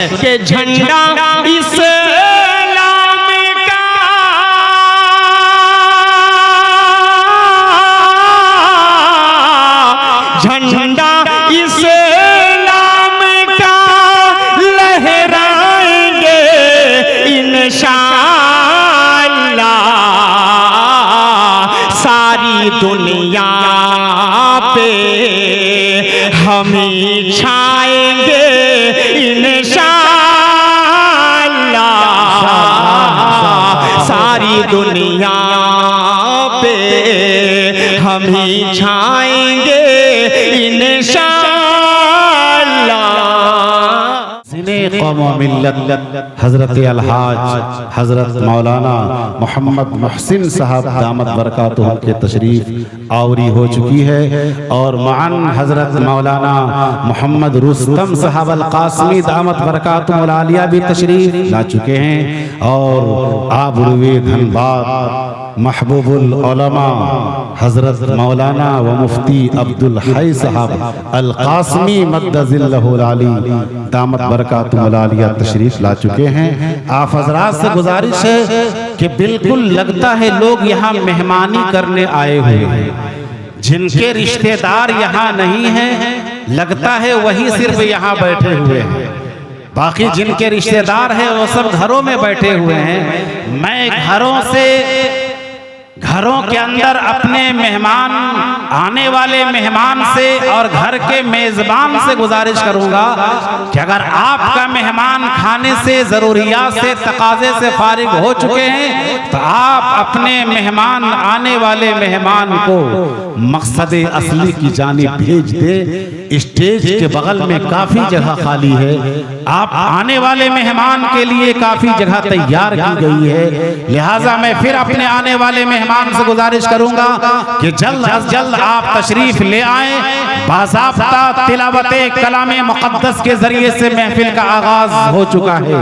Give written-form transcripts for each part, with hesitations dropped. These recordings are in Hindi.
के झंडा इस्लाम का झंडा इस्लाम का लहराएंगे इंशाअल्लाह। सारी दुनिया पे हम छाएंगे इंशाअल्लाह। सारी दुनिया पे हम छाएंगे इंशाअल्लाह। क़ौम व मिल्लत हज़रत अलहाज हज़रत मौलाना मोहम्मद मोहसिन साहब दामत बरकातुहू के तशरीफ़ आवरी हो चुकी है और महान हज़रत मौलाना मोहम्मद रुस्तम साहब अल क़ासिमी दामत बरकातुहू आलिया भी तशरीफ़ ला चुके हैं और आबरुए धनबाद महबूबुल उलमा हज़रत मौलाना व मुफ्ती अब्दुल हई साहब अल क़ासिमी मद्दज़िल्लहुल आली दामत बरकातुहू आलिया तशरीफ़ ला चुके हैं। आप हज़रात से गुजारिश है कि बिल्कुल लगता है लोग यहाँ मेहमानी करने आए हुए हैं, जिनके रिश्तेदार यहाँ नहीं हैं लगता है वही सिर्फ यहाँ बैठे हुए हैं, बाकी जिनके रिश्तेदार हैं वो सब घरों में बैठे हुए हैं। मैं घरों के अंदर अपने मेहमान आने वाले मेहमान से और घर के मेज़बान से गुजारिश करूंगा कि अगर आपका मेहमान खाने से ज़रूरियात से तकाज़े से फारिग हो चुके हैं तो आप अपने मेहमान आने वाले मेहमान को मकसद असली की जानिब भेज दे। स्टेज के बगल में काफ़ी जगह खाली है, आप आने वाले मेहमान के लिए काफ़ी जगह तैयार की गई है, लिहाजा मैं फिर अपने आने वाले मेहमान से गुजारिश करूंगा कि जल्द अज जल्द आप तशरीफ ले आए। बाज़ाब्ता तिलावते कलामे मुक़द्दस के जरिए से महफिल का आगाज हो चुका है।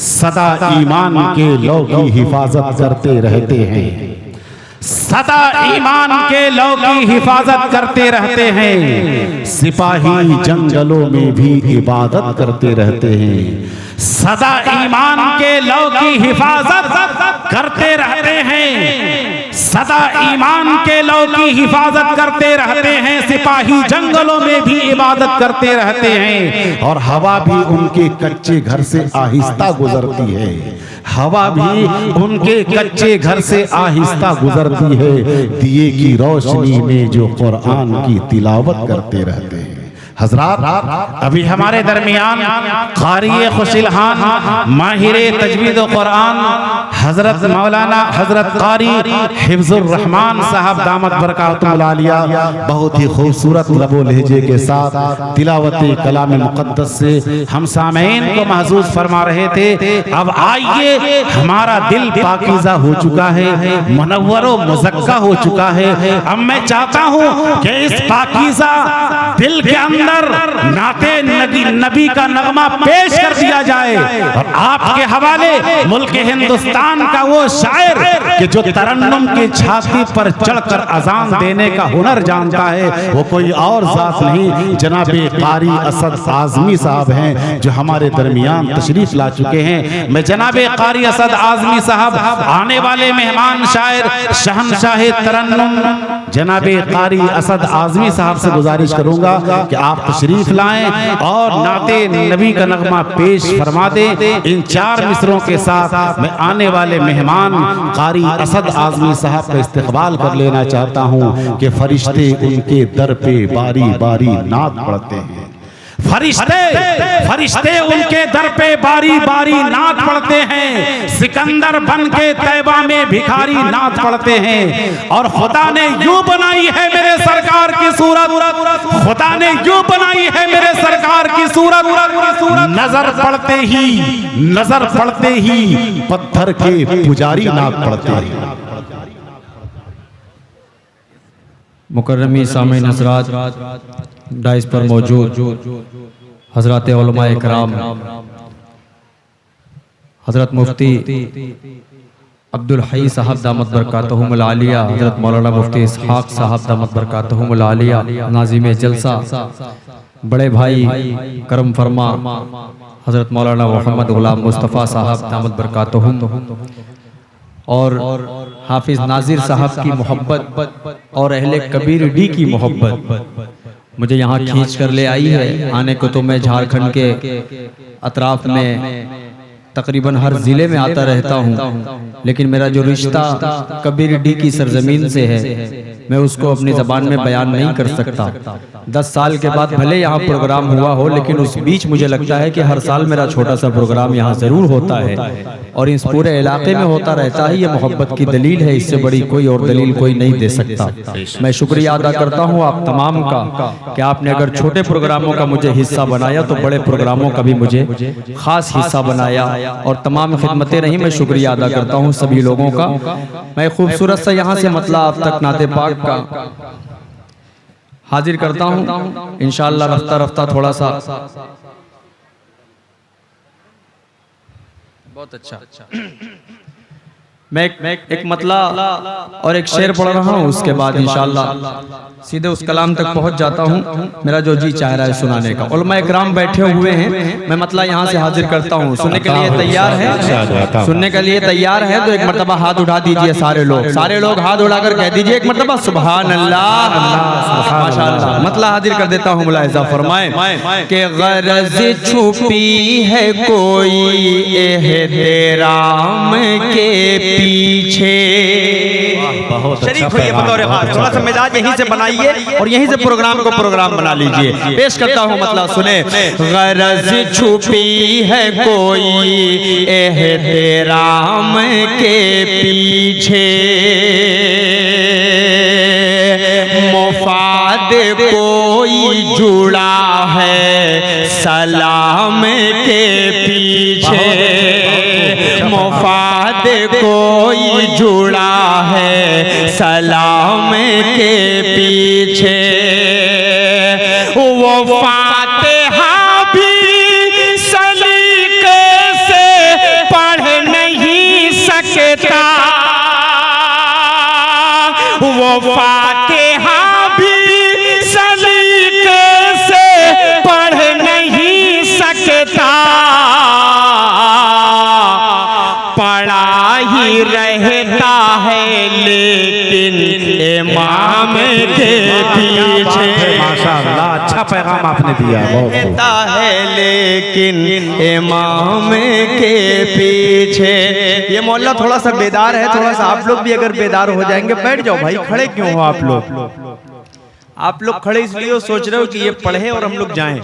सदा ईमान के लौ की हिफाजत करते रहते हैं, सदा ईमान के लौ की हिफाजत करते रहते हैं, सिपाही जंगलों में भी इबादत करते रहते हैं। सदा ईमान के लौ की हिफाजत करते रहते हैं, सदा ईमान के लौ की हिफाजत करते रहते हैं, सिपाही जंगलों में भी इबादत करते रहते हैं। और हवा भी उनके कच्चे घर से आहिस्ता गुजरती है, हवा भी उनके कच्चे घर से आहिस्ता गुजरती है, दिए की रोशनी में जो कुरान की तिलावत करते रहते हैं। हजरात अभी हमारे दरमियान क़ारी खुशिलहान माहिरे तजवीद व कुरान हजरत मौलाना हजरत क़ारी हिफ्ज़ुर रहमान साहब दामत बरकातुहू आलिया बहुत ही खूबसूरत लबो लहजे के साथ तिलावत कलाम मुक़द्दस से हम सामईन को महसूस फरमा रहे थे। अब आइए, हमारा दिल पाकीज़ा हो चुका है, मुनव्वर व मुज़क्का हो चुका है। अब मैं चाहता हूँ कि इस पाकीज़ा दिल के अंदर नाते नबी का नगमा पेश कर दिया जाए और आपके हवाले मुल्क हिंदुस्तान का वो शायर कि जो तरन्नुम की छाती पर चढ़कर अजान देने का हुनर जानता है, वो कोई और जात नहीं, जनाबे क़ारी असद आज़मी साहब हैं जो हमारे दरमियान तशरीफ ला चुके हैं। मैं जनाबे क़ारी असद आज़मी साहब आने वाले मेहमान शायर शहनशाह तरन्नुम जनाबे क़ारी असद आज़मी साहब से गुजारिश करूंगा कि आप तशरीफ लाएं और नाते नबी का नगमा पेश फरमा दें। इन 4 मिसरों के साथ मैं आने वाले मेहमान क़ारी असद आज़मी साहब का इस्तक़बाल कर लेना चाहता हूं कि फरिश्ते उनके दर पे बारी बारी नात पढ़ते हैं, फरिश्ते उनके दर पे बारी बारी नात पढ़ते हैं, सिकंदर बन के तैबा में भिखारी नात पढ़ते हैं। और खुदा ने यूं बनाई है मेरे सरकार की सूरत, खुदा ने यूं बनाई है मेरे सरकार की सूरत, नजर पड़ते ही पत्थर के पुजारी नात पढ़ते हैं। मुकर्रमी सामीन हज़रात, डाइस पर मौजूद हज़रात उलमाए कराम, हज़रत मुफ्ती अब्दुल हई साहब दामत बरकातहुमुल आलिया, हज़रत मौलाना मुफ्ती इसहाक साहब दामत बरकातहुमुल आलिया, नाज़िम जलसा, बड़े भाई करम फरमा हज़रत मौलाना मोहम्मद गुलाम मुस्तफ़ा साहब दामद बरकातहुम और हाफिज़ नाज़िर साहब की मोहब्बत और अहले कबीर डी की मोहब्बत मुझे यहाँ खींच कर ले आई है। आने को तो मैं झारखंड के अतराफ में तकरीबन हर ज़िले में आता रहता हूँ, लेकिन मेरा जो रिश्ता कबीर डी की सरजमीन से है मैं उसको अपनी ज़बान में बयान नहीं कर सकता। 10 साल के बाद भले यहाँ प्रोग्राम हुआ हो, लेकिन उस बीच मुझे लगता है कि हर साल मेरा छोटा सा प्रोग्राम यहाँ ज़रूर होता है और इस पूरे इलाके में होता रहता है। ये मोहब्बत की दलील है, इससे बड़ी कोई और दलील कोई नहीं दे सकता। मैं शुक्रिया अदा करता हूँ आप तमाम का कि आपने अगर छोटे प्रोग्रामों का मुझे हिस्सा बनाया तो बड़े प्रोग्रामों का भी मुझे ख़ास हिस्सा बनाया और तमाम खिदमतें रही। मैं शुक्रिया अदा करता हूँ सभी लोगों का। मैं खूबसूरत सा यहाँ से मतला आप तक नाते पाक का हाजिर करता हूँ इंशाअल्लाह। रफ्ता रफ्ता थोड़ा सा बहुत अच्छा मैं एक मतला और एक शेर पढ़ रहा हूँ, उसके बाद इंशाअल्लाह सीधे उस कलाम तक पहुँच जाता हूँ। मेरा जो जी चाह रहा है सुनाने का। उलमा इकराम बैठे हुए हैं, मैं मतला यहाँ से हाजिर करता हूँ। सुनने के लिए तैयार है? सुनने के लिए तैयार है तो एक मरतबा हाथ उठा दीजिए सारे लोग हाथ उठाकर कह दीजिए एक मरतबा सुभान अल्लाह माशाअल्लाह। मतला हाजिर कर देता हूँ, मुलाहिज़ा फरमाएं कि गरज छुपी है कोई एहतराम के पीछे। बहुत शरीफ होइए बतौर खास, थोड़ा सा मिजाज यहीं से बनाइए और यहीं से प्रोग्राम को प्रोग्राम बना लीजिए। पेश करता हूँ मतलब सुने। गरज छुपी है कोई एहतराम के पीछे, मुफाद कोई जुड़ा है सलाम के पीछे, मुफाद कोई जुड़ा है सलाम के पीछे। वो फातिहा भी सलीके से पढ़ नहीं सकता, वो फातिहा भी सलीके से पढ़ नहीं सकता, पढ़ा ही रहता है लेकिन इमाम के पीछे। माशाअल्लाह, अच्छा पैगाम आपने दिया। रहता है लेकिन इमाम के पीछे। ये मोहल्ला थोड़ा सा बेदार है, थोड़ा सा आप लोग भी अगर बेदार हो जाएंगे। बैठ जाओ भाई, खड़े क्यों हो आप लोग? आप लोग खड़े इसलिए सोच रहे हो कि ये पढ़े और हम लोग जाएं।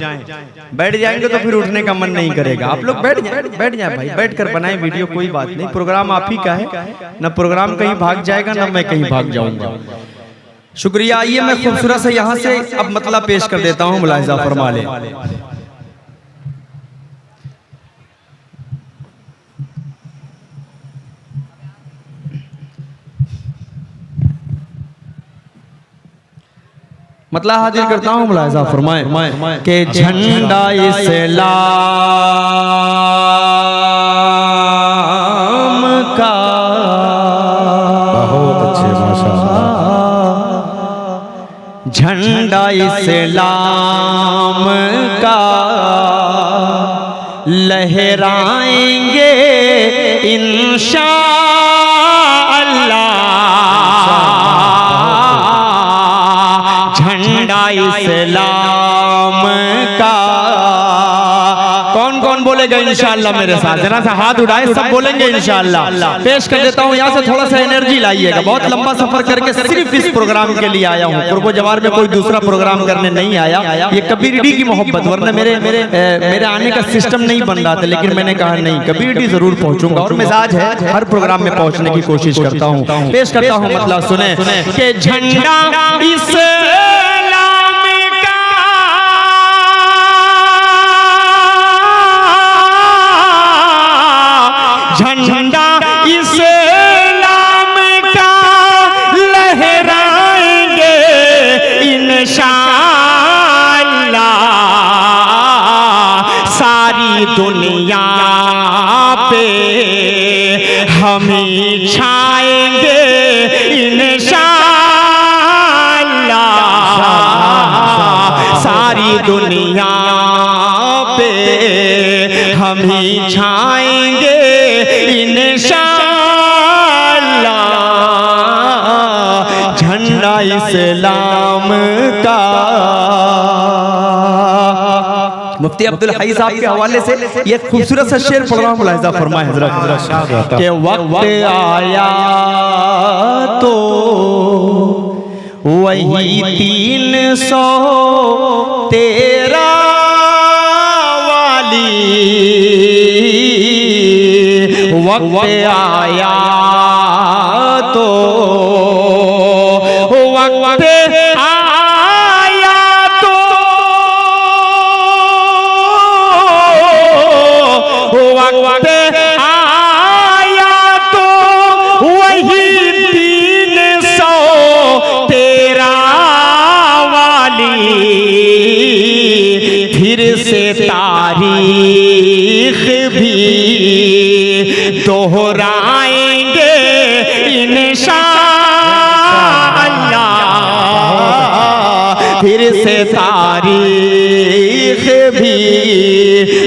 बैठ जाएंगे तो फिर उठने का मन नहीं करेगा। आप लोग बैठ जाएं भाई, बैठ कर बनाएं वीडियो, कोई बात नहीं। प्रोग्राम आप ही का है, ना प्रोग्राम कहीं भाग जाएगा ना मैं कहीं भाग जाऊंगा। शुक्रिया। आइए मैं खूबसूरत से यहाँ से अब मतलब पेश कर देता हूँ, मुलाहिज़ा फरमा ले। मतलब हाजिर करता हूँ, मुलाहिज़ा फरमाएं कि झंडा इस्लाम का बहुत अच्छे माशाअल्लाह, झंडा इस्लाम का लहराएंगे इंशाअल्लाह, झंडा इस्लाम का। कौन कौन बोलेगा इंशाअल्लाह मेरे साथ? जरा सा हाथ उठाए, सब बोलेंगे इंशाअल्लाह। पेश कर देता हूँ यहाँ से, थोड़ा सा एनर्जी लाइएगा। बहुत लंबा सफर करके सिर्फ इस प्रोग्राम के लिए आया हूँ, पूर्व जवार में कोई दूसरा प्रोग्राम करने नहीं आया। ये कबीर डी की मोहब्बत, वरना मेरे आने का सिस्टम नहीं बन रहा था, लेकिन मैंने कहा नहीं, कबीर डी जरूर पहुंचूंगा और मिजाज है हर प्रोग्राम में पहुंचने की कोशिश करता हूँ। पेश करता हूँ मतलब सुने कि झंडा इस झंडा इस्लाम का लहराएंगे इंशाअल्लाह, सारी दुनिया पे हम ही छाएंगे इंशाअल्लाह, सारी दुनिया पे ही छाएंगे इंशाअल्लाह झंडा इस्लाम का। मुफ्ती अब्दुल हई साहब के हवाले से ये खूबसूरत सा शेर पढ़ रहा हूं, मुलाहिजा फरमाए हजरत के वक्त आया तो वही 313 वाली वक्त आया तो वक्त आया तो वही 313 वाली फिर से तारीख भी दोहराएंगे इंशाअल्लाह। फिर से तारीख भी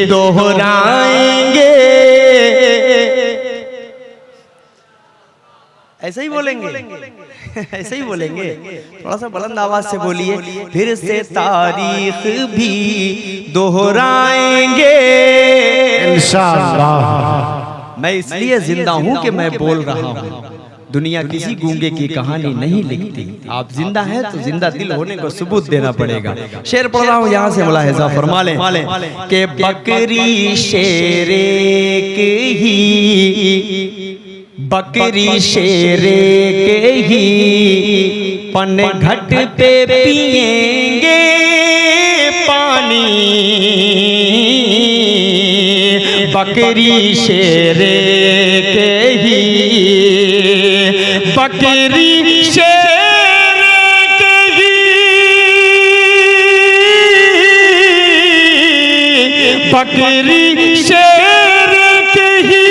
दोहराएंगे। ऐसे ही बोलेंगे ऐसे ही बोलेंगे, थोड़ा सा बुलंद आवाज से बोलिए। फिर से तारीख भी दोहराएंगे इंशाअल्लाह। मैं इसलिए जिंदा हूं कि मैं बोल रहा हूं, दुनिया किसी गूंगे की कहानी नहीं लिखती। आप जिंदा हैं तो जिंदा दिल होने को सबूत देना पड़ेगा। शेर पढ़ रहा हूं, यहां से मुलाहिजा फरमा लें कि बकरी शेरे के ही बकरी शेरे के ही पन घट पे पिएंगे पानी। बकरी शेरे के ही बकरी शेरे के ही बकरी शेरे के ही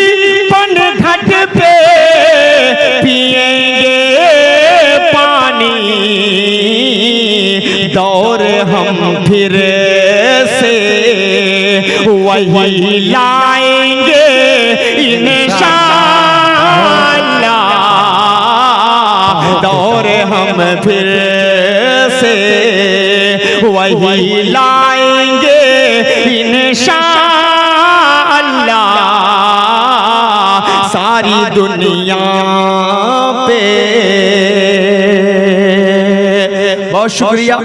पन घट पे पिएंगे पानी। दौर हम फिर से वही लाएंगे इंशाअल्लाह। दौर हम फिर से वही लाएंगे इंशाअल्लाह। सारी दुनिया पे बहुत शुक्रिया।